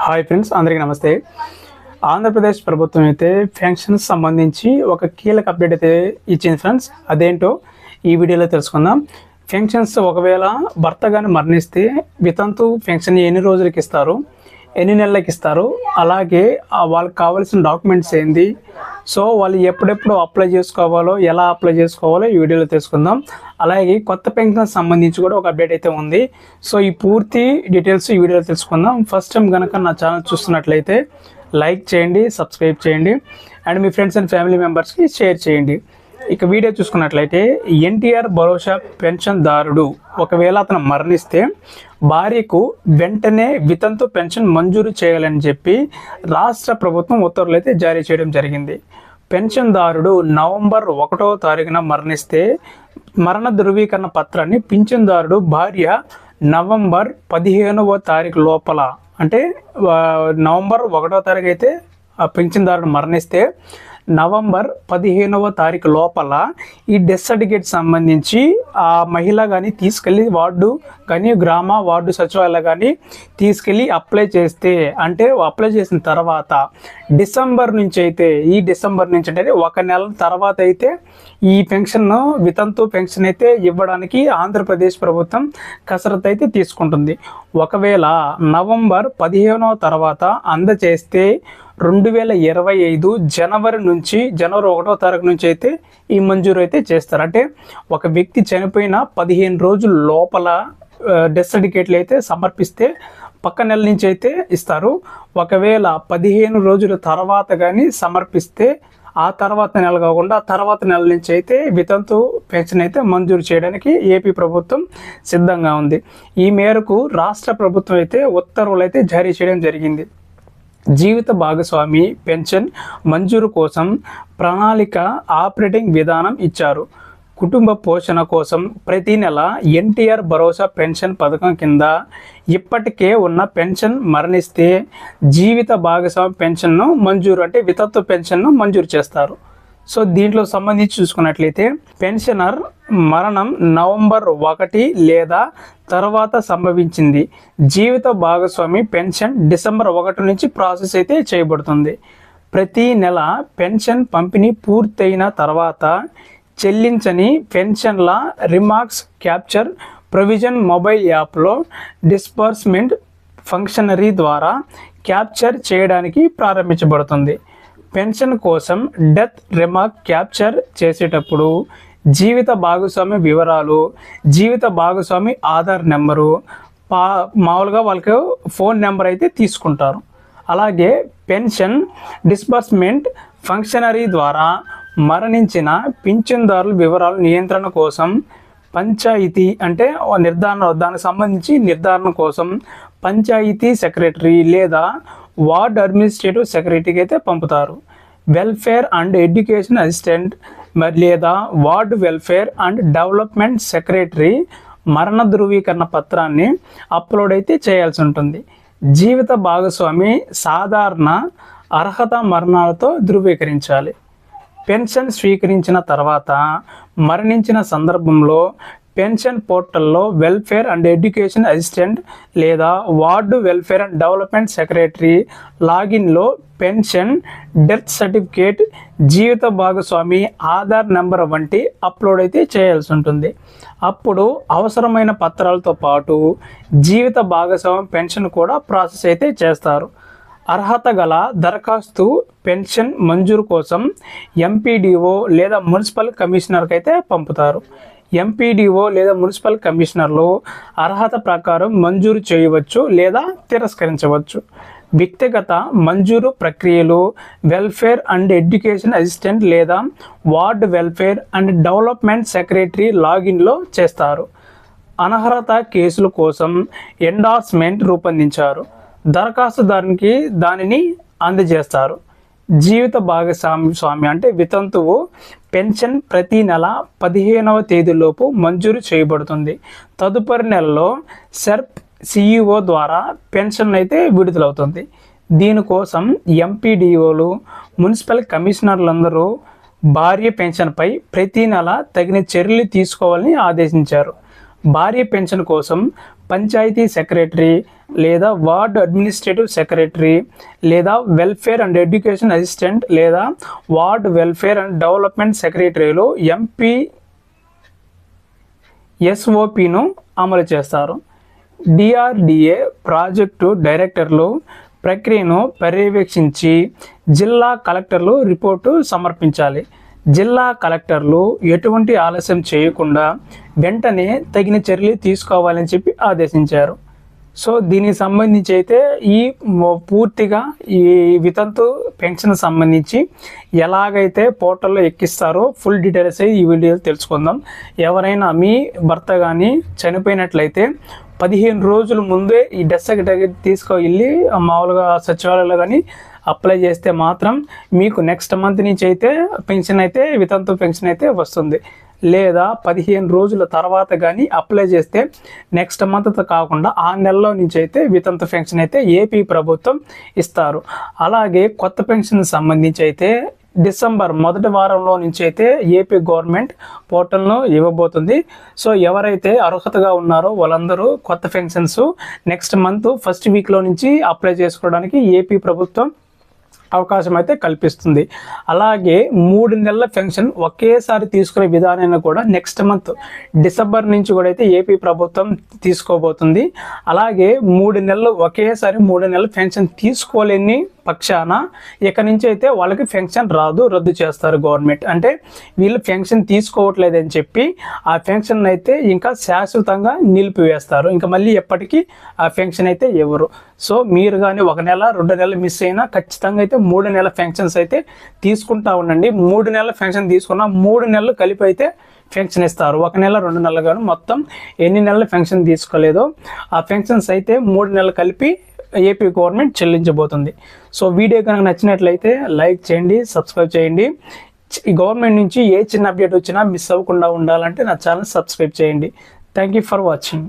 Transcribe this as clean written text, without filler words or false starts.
Hi friends, అందరికీ నమస్తే. ఆంధ్రప్రదేశ్ ప్రభుత్వం అయితే పెన్షన్స్ సంబంధించి ఒక కీలక అప్డేట్ అయితే ఇచ్చింది ఫ్రెండ్స్. అదేంటో ఈ వీడియోలో తెలుసుకుందాం. పెన్షన్స్ ఒకవేళ భర్త కానీ మరణిస్తే వితంతు పెన్షన్ ఎన్ని రోజులకి ఇస్తారు, ఎన్ని నెలలకి ఇస్తారు, అలాగే వాళ్ళకి కావాల్సిన డాక్యుమెంట్స్ ఏంది, సో వాళ్ళు ఎప్పుడెప్పుడు అప్లై చేసుకోవాలో, ఎలా అప్లై చేసుకోవాలో ఈ వీడియోలో తెలుసుకుందాం. అలాగే కొత్త పెన్షన్ సంబంధించి కూడా ఒక అప్డేట్ అయితే ఉంది. సో ఈ పూర్తి డీటెయిల్స్ ఈ వీడియోలో తెలుసుకుందాం. ఫస్ట్ టైం కనుక నా ఛానల్ చూస్తున్నట్లయితే లైక్ చేయండి, సబ్స్క్రైబ్ చేయండి and me friends and family మెంబర్స్కి షేర్ చేయండి. ఇక వీడియో చూసుకున్నట్లయితే ఎన్టీఆర్ భరోసా పెన్షన్దారుడు ఒకవేళ అతను మరణిస్తే భార్యకు వెంటనే వితంతు పెన్షన్ మంజూరు చేయాలని చెప్పి రాష్ట్ర ప్రభుత్వం ఉత్తర్వులు అయితే జారీ చేయడం జరిగింది. పెన్షన్దారుడు నవంబర్ 1వ తారీఖున మరణిస్తే మరణ ధృవీకరణ పత్రాన్ని పింఛన్దారుడు భార్య నవంబర్ 15వ తారీఖు లోపల, అంటే నవంబర్ 1వ తారీఖు అయితే ఆ పింఛన్దారుడు మరణిస్తే నవంబర్ 15వ తారీఖు లోపల ఈ డెత్ సర్టిఫికేట్ సంబంధించి ఆ మహిళ కానీ తీసుకెళ్ళి వార్డు కానీ గ్రామ వార్డు సచివాలయం కానీ తీసుకెళ్ళి అప్లై చేస్తే, అంటే అప్లై చేసిన తర్వాత డిసెంబర్ నుంచి అంటే ఒక నెల తర్వాత అయితే ఈ పెన్షన్ వితంతు పెన్షన్ అయితే ఇవ్వడానికి ఆంధ్రప్రదేశ్ ప్రభుత్వం కసరత్తు అయితే తీసుకుంటుంది. ఒకవేళ నవంబర్ 15వ తర్వాత అందజేస్తే 2025 జనవరి 1వ తారీఖు నుంచి అయితే ఈ మంజూరు అయితే చేస్తారు. అంటే ఒక వ్యక్తి చనిపోయిన 15 రోజుల లోపల డెత్ సర్టిఫికేట్లు అయితే సమర్పిస్తే పక్క నెల నుంచి అయితే ఇస్తారు. ఒకవేళ 15 రోజుల తర్వాత కానీ సమర్పిస్తే ఆ తర్వాత నెల కాకుండా ఆ తర్వాత నెల నుంచి అయితే వితంతు పెన్షన్ అయితే మంజూరు చేయడానికి ఏపీ ప్రభుత్వం సిద్ధంగా ఉంది. ఈ మేరకు రాష్ట్ర ప్రభుత్వం అయితే ఉత్తర్వులు అయితే జారీ చేయడం జరిగింది. జీవిత భాగస్వామి పెన్షన్ మంజూరు కోసం ప్రణాళిక ఆపరేటింగ్ విధానం ఇచ్చారు. కుటుంబ పోషణ కోసం ప్రతి నెల ఎన్టీఆర్ భరోసా పెన్షన్ పథకం కింద ఇప్పటికే ఉన్న పెన్షన్ మరణిస్తే జీవిత భాగస్వామి పెన్షన్ను మంజూరు, అంటే వితంతు పెన్షన్ను మంజూరు చేస్తారు. సో దీంట్లో సంబంధించి చూసుకున్నట్లయితే పెన్షనర్ మరణం నవంబర్ 1 లేదా తర్వాత సంభవించింది, జీవిత భాగస్వామి పెన్షన్ డిసెంబర్ 1 నుంచి ప్రాసెస్ అయితే చేయబడుతుంది. ప్రతి నెల పెన్షన్ పంపిణీ పూర్తయిన తర్వాత చెల్లించని పెన్షన్ల రిమార్క్స్ క్యాప్చర్ ప్రొవిజన్ మొబైల్ యాప్లో డిస్బర్స్మెంట్ ఫంక్షనరీ ద్వారా క్యాప్చర్ చేయడానికి ప్రారంభించబడుతుంది. పెన్షన్ కోసం డెత్ రిమార్క్ క్యాప్చర్ చేసేటప్పుడు జీవిత భాగస్వామి వివరాలు, జీవిత భాగస్వామి ఆధార్ నెంబరు, మామూలుగా వాళ్ళకి ఫోన్ నెంబర్ అయితే తీసుకుంటారు. అలాగే పెన్షన్ డిస్బర్స్మెంట్ ఫంక్షనరీ ద్వారా మరణించిన పింఛన్దారుల వివరాల నియంత్రణ కోసం పంచాయతీ, అంటే దానికి సంబంధించి నిర్ధారణ కోసం పంచాయతీ సెక్రటరీ లేదా వార్డ్ అడ్మినిస్ట్రేటివ్ సెక్రటరీకి అయితే పంపుతారు. వెల్ఫేర్ అండ్ ఎడ్యుకేషన్ అసిస్టెంట్ లేదా ward welfare and development secretary మరణ ధృవీకరణ పత్రాన్ని అప్లోడ్ అయితే చేయాల్సి ఉంటుంది. జీవిత భాగస్వామి సాధారణ అర్హత మరణాలతో ధృవీకరించాలి. పెన్షన్ స్వీకరించిన తర్వాత మరణించిన సందర్భంలో పెన్షన్ పోర్టల్లో వెల్ఫేర్ అండ్ ఎడ్యుకేషన్ అసిస్టెంట్ లేదా ward welfare and development secretary లాగిన్లో పెన్షన్ డెత్ సర్టిఫికేట్, జీవిత భాగస్వామి ఆధార్ నెంబర్ వంటి అప్లోడ్ అయితే చేయాల్సి ఉంటుంది. అప్పుడు అవసరమైన పత్రాలతో పాటు జీవిత భాగస్వామి పెన్షన్ కూడా ప్రాసెస్ అయితే చేస్తారు. అర్హత గల దరఖాస్తు పెన్షన్ మంజూరు కోసం ఎంపీడీఓ లేదా మున్సిపల్ కమిషనర్కి అయితే పంపుతారు. ఎంపీడీఓ లేదా మున్సిపల్ కమిషనర్లు అర్హత ప్రకారం మంజూరు చేయవచ్చు లేదా తిరస్కరించవచ్చు. వ్యక్తిగత మంజూరు ప్రక్రియలు వెల్ఫేర్ అండ్ ఎడ్యుకేషన్ అసిస్టెంట్ లేదా ward welfare and development secretary లాగిన్లో చేస్తారు. అనర్హత కేసుల కోసం ఎండార్స్మెంట్ రూపొందించారు. దరఖాస్తుదారునికి దానిని అందజేస్తారు. జీవిత భాగస్వామి అంటే వితంతువు పెన్షన్ ప్రతి నెల 15వ తేదీలోపు మంజూరు చేయబడుతుంది. తదుపరి నెలలో సెర్ప్ సిఇఓ ద్వారా పెన్షన్ అయితే విడుదలవుతుంది. దీనికోసం ఎంపీడీఓలు, మున్సిపల్ కమిషనర్లందరూ భార్య పెన్షన్పై ప్రతి నెల తగిన చర్యలు తీసుకోవాలని ఆదేశించారు. భార్య పెన్షన్ కోసం పంచాయతీ సెక్రటరీ లేదా వార్డ్ అడ్మినిస్ట్రేటివ్ సెక్రటరీ లేదా వెల్ఫేర్ అండ్ ఎడ్యుకేషన్ అసిస్టెంట్ లేదా వార్డ్ వెల్ఫేర్ అండ్ డెవలప్మెంట్ సెక్రటరీలు ఎంపీఎస్ఓపిను అమలు చేస్తారు. డిఆర్డిఏ ప్రాజెక్టు డైరెక్టర్లు ప్రక్రియను పర్యవేక్షించి జిల్లా కలెక్టర్లు రిపోర్టు సమర్పించాలి. జిల్లా కలెక్టర్లు ఎటువంటి ఆలస్యం చేయకుండా వెంటనే తగిన చర్యలు తీసుకోవాలని చెప్పి ఆదేశించారు. సో దీనికి సంబంధించి అయితే పూర్తిగా ఈ వితంతు పెన్షన్ సంబంధించి ఎలాగైతే పోర్టల్లో ఎక్కిస్తారో ఫుల్ డీటెయిల్స్ ఈ వీడియోలో తెలుసుకుందాం. ఎవరైనా మీ భర్త కానీ చనిపోయినట్లయితే 15 రోజుల ముందే ఈ డెత్ సర్టిఫికేట్ తీసుకువెళ్ళి మామూలుగా సచివాలయంలో కానీ అప్లై చేస్తే మాత్రం మీకు నెక్స్ట్ మంత్ నుంచి అయితే పెన్షన్ అయితే వితంతు పెన్షన్ అయితే వస్తుంది. లేదా 15 రోజుల తర్వాత కానీ అప్లై చేస్తే నెక్స్ట్ మంత్ కాకుండా ఆ నెలలో నుంచి అయితే వితంతు పెన్షన్ అయితే ఏపీ ప్రభుత్వం ఇస్తారు. అలాగే కొత్త పెన్షన్ సంబంధించి అయితే డిసెంబర్ మొదటి వారంలో నుంచి అయితే ఏపీ గవర్నమెంట్ పోర్టల్ను ఇవ్వబోతుంది. సో ఎవరైతే అర్హతగా ఉన్నారో వాళ్ళందరూ కొత్త పెన్షన్స్ నెక్స్ట్ మంత్ ఫస్ట్ వీక్లో నుంచి అప్లై చేసుకోవడానికి ఏపీ ప్రభుత్వం అవకాశం అయితే కల్పిస్తుంది. అలాగే 3 నెలల పెన్షన్ ఒకేసారి తీసుకునే విధానాన్ని కూడా నెక్స్ట్ మంత్ డిసెంబర్ నుంచి కూడా అయితే ఏపీ ప్రభుత్వం తీసుకోబోతుంది. అలాగే 3 నెలలు ఒకేసారి 3 నెలల పెన్షన్ తీసుకోలేని పక్షాన ఇక నుంచి అయితే వాళ్ళకి పెన్షన్ రాదు, రద్దు చేస్తారు గవర్నమెంట్. అంటే వీళ్ళు పెన్షన్ తీసుకోవట్లేదని చెప్పి ఆ పెన్షన్ అయితే ఇంకా శాశ్వతంగా నిలిపివేస్తారు. ఇంకా మళ్ళీ ఎప్పటికీ ఆ పెన్షన్ అయితే ఇవ్వరు. సో మీరు కానీ 1 నెల 2 నెలలు మిస్ అయినా ఖచ్చితంగా అయితే 3 నెలల పెన్షన్స్ అయితే తీసుకుంటా ఉండండి. 3 నెలల పెన్షన్ తీసుకున్న 3 నెలలు కలిపి అయితే పెన్షన్ ఇస్తారు. 1 నెల 2 నెలలు కానీ మొత్తం ఎన్ని నెలల పెన్షన్ తీసుకోలేదో ఆ పెన్షన్స్ అయితే 3 నెలలు కలిపి ఏపీ గవర్నమెంట్ చెల్లించబోతుంది. సో వీడియో కనుక నచ్చినట్లయితే లైక్ చేయండి, సబ్స్క్రైబ్ చేయండి. ఈ గవర్నమెంట్ నుంచి ఏ చిన్న అప్డేట్ వచ్చినా మిస్ అవ్వకుండా ఉండాలంటే నా ఛానల్ సబ్స్క్రైబ్ చేయండి. Thank you for watching.